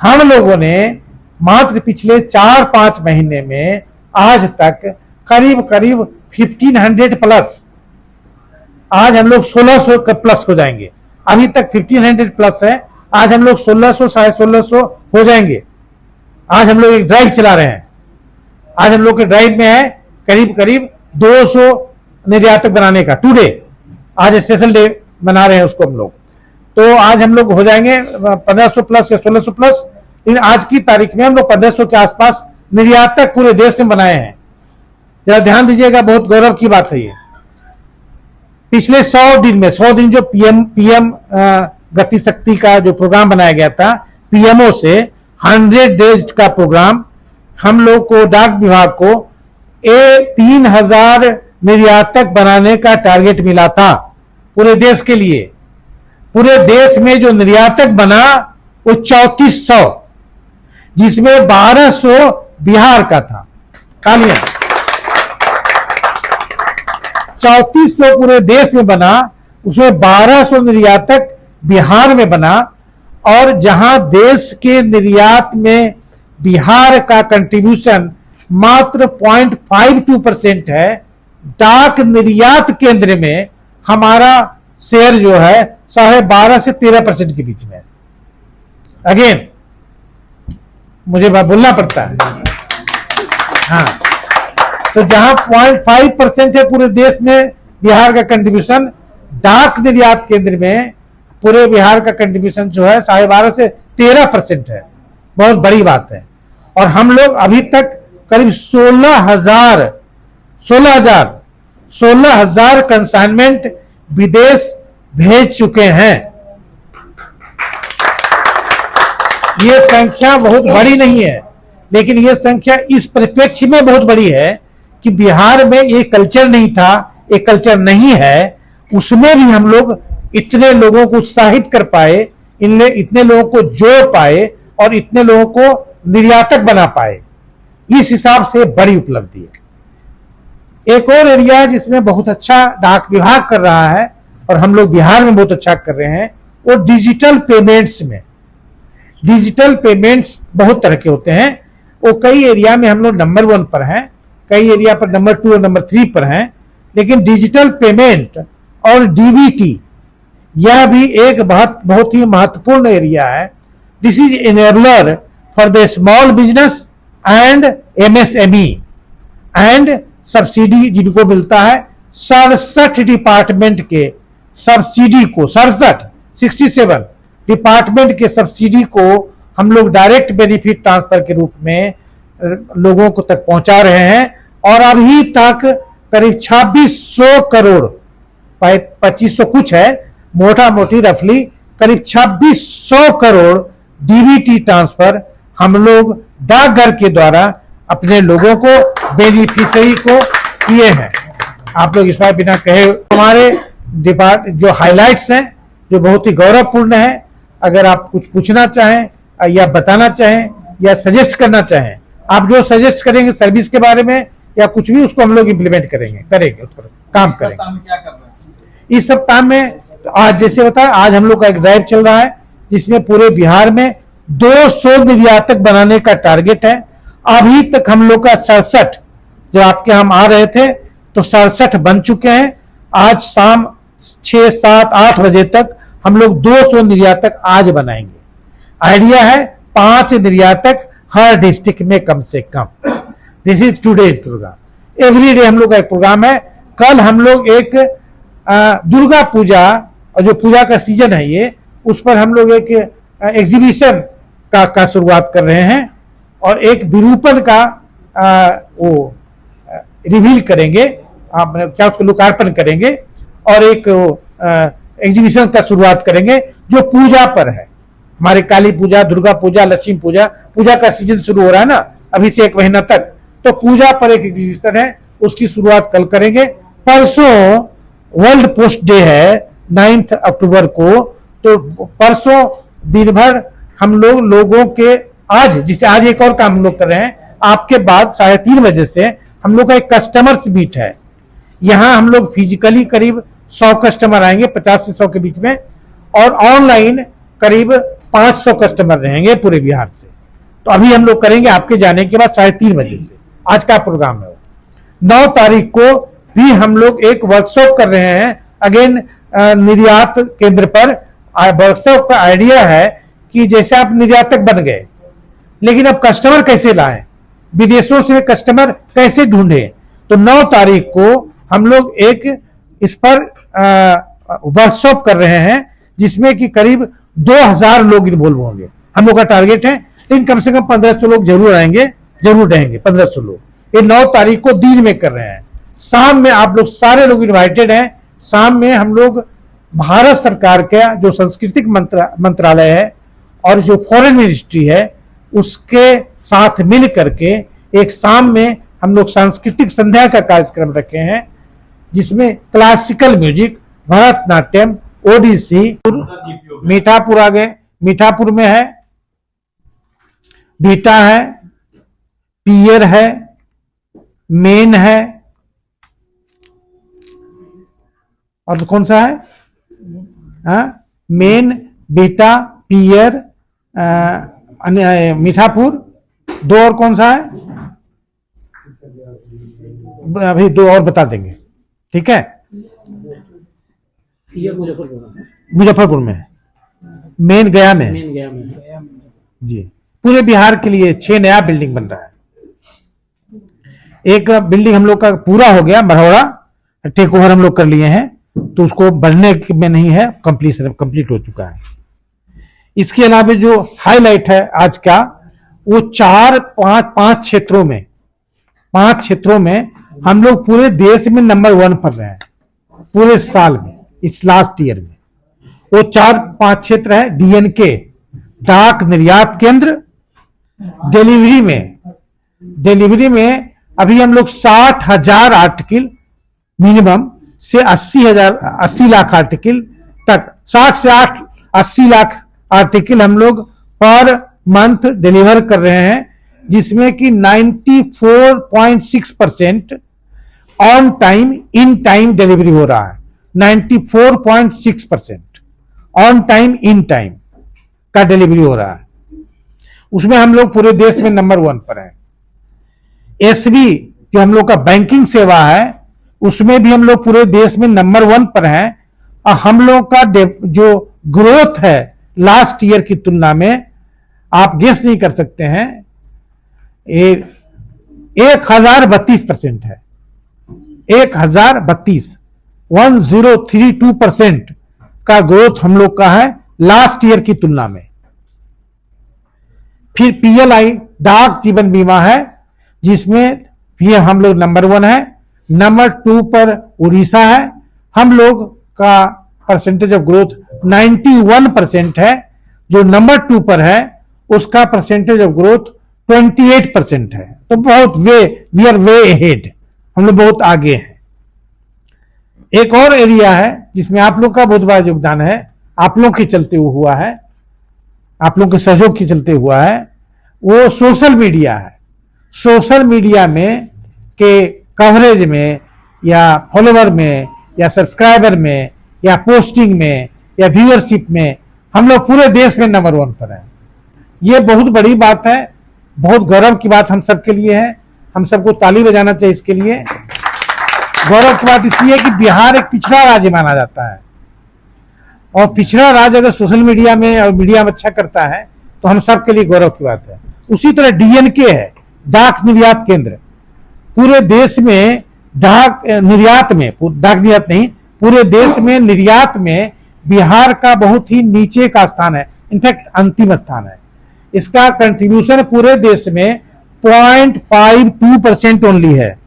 हम लोगों ने मात्र पिछले 4-5 महीने में आज तक करीब करीब 1500 प्लस, आज हम लोग 1600 प्लस हो जाएंगे। अभी तक 1500 प्लस है, आज हम लोग 1600 1650 हो जाएंगे। आज हम लोग एक ड्राइव चला रहे हैं, आज हम लोग के ड्राइव में है करीब करीब 200 निर्यातक बनाने का टुडे। आज स्पेशल डे मना रहे हैं उसको हम लोग, तो आज हम लोग हो जाएंगे 1500 प्लस या 1600 प्लस। लेकिन आज की तारीख में हम लोग 1500 के आसपास निर्यातक पूरे देश में बनाए हैं। जरा ध्यान दीजिएगा, बहुत गौरव की बात है ये। पिछले 100 दिन में 100 दिन जो पीएम गति शक्ति का जो प्रोग्राम बनाया गया था पीएमओ से, 100 डेज का प्रोग्राम, हम लोग को डाक विभाग को 3000 निर्यातक बनाने का टारगेट मिला था पूरे देश के लिए। पूरे देश में जो निर्यातक बना वो 3400, जिसमें 1200 बिहार का था। तालियां। 3400 पूरे देश में बना, उसमें 1200 निर्यातक बिहार में बना। और जहां देश के निर्यात में बिहार का कंट्रीब्यूशन मात्र 0.52% है, डाक निर्यात केंद्र में हमारा शेयर जो है 12.5 से 13% के बीच में। अगेन मुझे बोलना पड़ता है। हाँ, तो जहां 0.5% है पूरे देश में बिहार का कंट्रीब्यूशन, डाक निर्यात केंद्र में पूरे बिहार का कंट्रीब्यूशन जो है 12.5 से 13% है। बहुत बड़ी बात है। और हम लोग अभी तक करीब 16,000 कंसाइनमेंट विदेश भेज चुके हैं। यह संख्या बहुत बड़ी नहीं है, लेकिन यह संख्या इस परिप्रेक्ष्य में बहुत बड़ी है कि बिहार में एक कल्चर नहीं था, एक कल्चर नहीं है, उसमें भी हम लोग इतने लोगों को उत्साहित कर पाए, इतने लोगों को जोड़ पाए और इतने लोगों को निर्यातक बना पाए। इस हिसाब से बड़ी उपलब्धि है। एक और एरिया जिसमें बहुत अच्छा डाक विभाग कर रहा है और हम लोग बिहार में बहुत अच्छा कर रहे हैं, वो डिजिटल पेमेंट्स में। डिजिटल पेमेंट्स बहुत तरह के होते हैं, वो कई एरिया में हम लोग नंबर 1 पर हैं, कई एरिया पर नंबर 2 और नंबर 3 पर हैं। लेकिन डिजिटल पेमेंट और डीबीटी यह भी एक बहुत ही महत्वपूर्ण एरिया है। This is enabler for the small business and MSME, and subsidy जिनको मिलता है 67 डिपार्टमेंट के सब्सिडी को, 67 डिपार्टमेंट के सब्सिडी को हम लोग डायरेक्ट बेनिफिट ट्रांसफर के रूप में लोगों को तक पहुंचा रहे हैं। और अभी तक करीब 2600 करोड़, 2500 कुछ है, मोटा मोटी रफली करीब 2600 करोड़ डीबीटी ट्रांसफर हम लोग डाकघर के द्वारा अपने लोगों को, बेनिफिशियरी को किए हैं। आप लोग इस बार बिना कहे हमारे जो हाइलाइट्स हैं, जो बहुत ही गौरवपूर्ण है, अगर आप कुछ पूछना चाहें या बताना चाहें या सजेस्ट करना चाहें, आप जो सजेस्ट करेंगे सर्विस के बारे में या कुछ भी, उसको हम लोग इम्प्लीमेंट करेंगे उस पर काम करेंगे। क्या कर रहे हैं इस सप्ताह में? तो आज जैसे बताया, आज हम लोग का एक ड्राइव चल रहा है जिसमें पूरे बिहार में 200 निर्यातक बनाने का टारगेट है। अभी तक हम लोग का 67, जो आपके हम आ रहे थे तो 67 बन चुके हैं। आज शाम 6, 7, 8 बजे तक हम लोग 200 निर्यातक आज बनाएंगे। आइडिया है 5 निर्यातक हर डिस्ट्रिक्ट में कम से कम। This is today program. Every day हम लोग का एक प्रोग्राम है। कल हम लोग एक दुर्गा पूजा, और जो पूजा का सीजन है ये, उस पर हम लोग एक एग्जीबिशन का शुरुआत कर रहे हैं और एक विरूपण का वो रिवील करेंगे, आप क्या उसको लोकार्पण करेंगे और एक एग्जीबिशन का शुरुआत करेंगे जो पूजा पर है। हमारे काली पूजा, दुर्गा पूजा, लक्ष्मी पूजा, पूजा का सीजन शुरू हो रहा है ना अभी से 1 महीना तक, तो पूजा पर एक एग्जीबिशन है, उसकी शुरुआत कल करेंगे। परसों वर्ल्ड पोस्ट डे है 9 अक्टूबर को, तो परसों दिन भर हम लोगों के आज एक और काम हम लोग कर रहे हैं। आपके बाद 3:30 बजे से हम लोग का एक कस्टमर्स मीट है। यहां हम लोग फिजिकली करीब 100 कस्टमर आएंगे, 50 से 100 के बीच में, और ऑनलाइन करीब 500 कस्टमर रहेंगे पूरे बिहार से। तो अभी हम लोग करेंगे आपके जाने के बाद 3:30 बजे से, आज का प्रोग्राम है। 9 तारीख को भी हम लोग एक वर्कशॉप कर रहे हैं अगेन निर्यात केंद्र पर। वर्कशॉप का आइडिया है कि जैसे आप निर्यातक बन गए, लेकिन अब कस्टमर कैसे लाएं, विदेशों से कस्टमर कैसे ढूंढे। तो 9 तारीख को हम लोग एक इस पर वर्कशॉप कर रहे हैं, जिसमें कि करीब 2000 लोग इन्वॉल्व होंगे। हम लोग का टारगेट है, लेकिन कम से कम 1500 लोग जरूर आएंगे, जरूर रहेंगे 1500 लोग। ये 9 तारीख को दिन में कर रहे हैं। शाम में आप लोग सारे लोग इनवाइटेड हैं। शाम में हम लोग भारत सरकार का जो सांस्कृतिक मंत्रालय है और जो फॉरेन मिनिस्ट्री है उसके साथ मिल करके एक शाम में हम लोग सांस्कृतिक संध्या का कार्यक्रम रखे हैं, जिसमें क्लासिकल म्यूजिक, भरतनाट्यम, ओडिसी। मीठापुर आ गए, मीठापुर में है, बीटा है, पियर है, मेन है, और कौन सा है? मेन, बीटा, पियर, मीठापुर, 2 और कौन सा है? अभी 2 और बता देंगे, ठीक है। मुजफ्फरपुर में है, मेन गया में जी। पूरे बिहार के लिए 6 नया बिल्डिंग बन रहा है। एक बिल्डिंग हम लोग का पूरा हो गया, मरौड़ा टेक ओवर हम लोग कर लिए हैं, तो उसको बढ़ने में नहीं है, कंप्लीट हो चुका है। इसके अलावा जो हाईलाइट है आज का, वो 5 क्षेत्रों में, 5 क्षेत्रों में हम लोग पूरे देश में नंबर 1 पर रहे हैं पूरे साल में, इस लास्ट ईयर में। वो 4-5 क्षेत्र है। डीएनके, डाक निर्यात केंद्र। डिलीवरी में अभी हम लोग 60,000 आर्टिकल मिनिमम से 80 लाख आर्टिकल तक, 60 से 80 लाख आर्टिकल हम लोग पर मंथ डिलीवर कर रहे हैं, जिसमें कि 94.6% on time in time delivery हो रहा है। 94.6% ऑन टाइम इन टाइम का डिलीवरी हो रहा है। उसमें हम लोग पूरे देश में नंबर 1 पर हैं। एसबी जो हम लोग का बैंकिंग सेवा है, उसमें भी हम लोग पूरे देश में नंबर 1 पर हैं। और हम लोग का जो ग्रोथ है लास्ट ईयर की तुलना में, आप गेस नहीं कर सकते हैं, 1032% है। 1032% का ग्रोथ हम लोग का है लास्ट ईयर की तुलना में। फिर पीएलआई डाक जीवन बीमा है, जिसमें भी हम लोग नंबर 1 है। नंबर 2 पर उड़ीसा है। हम लोग का परसेंटेज ऑफ ग्रोथ 91% है। जो नंबर 2 पर है उसका परसेंटेज ऑफ ग्रोथ 28% है। तो बहुत वी आर वे अहेड, हम लोग बहुत आगे हैं। एक और एरिया है जिसमें आप लोग का बहुत बड़ा योगदान है, आप लोग के चलते हुआ है, आप लोग के सहयोग के चलते हुआ है, वो सोशल मीडिया है। सोशल मीडिया में के कवरेज में या फॉलोवर में या सब्सक्राइबर में या पोस्टिंग में या व्यूअरशिप में हम लोग पूरे देश में नंबर 1 पर हैं। ये बहुत बड़ी बात है, बहुत गौरव की बात हम सबके लिए है। हम सबको ताली बजाना चाहिए इसके लिए। गौरव की बात इसलिए कि बिहार एक पिछड़ा राज्य माना जाता है, और पिछड़ा राज्य अगर सोशल मीडिया में और मीडिया में अच्छा करता है तो हम सबके लिए गौरव की बात है। उसी तरह डीएनके है, डाक निर्यात केंद्र। पूरे देश में डाक निर्यात नहीं, पूरे देश में निर्यात में बिहार का बहुत ही नीचे का स्थान है, इनफैक्ट अंतिम स्थान है। इसका कंट्रीब्यूशन पूरे देश में 0.52% ओनली है।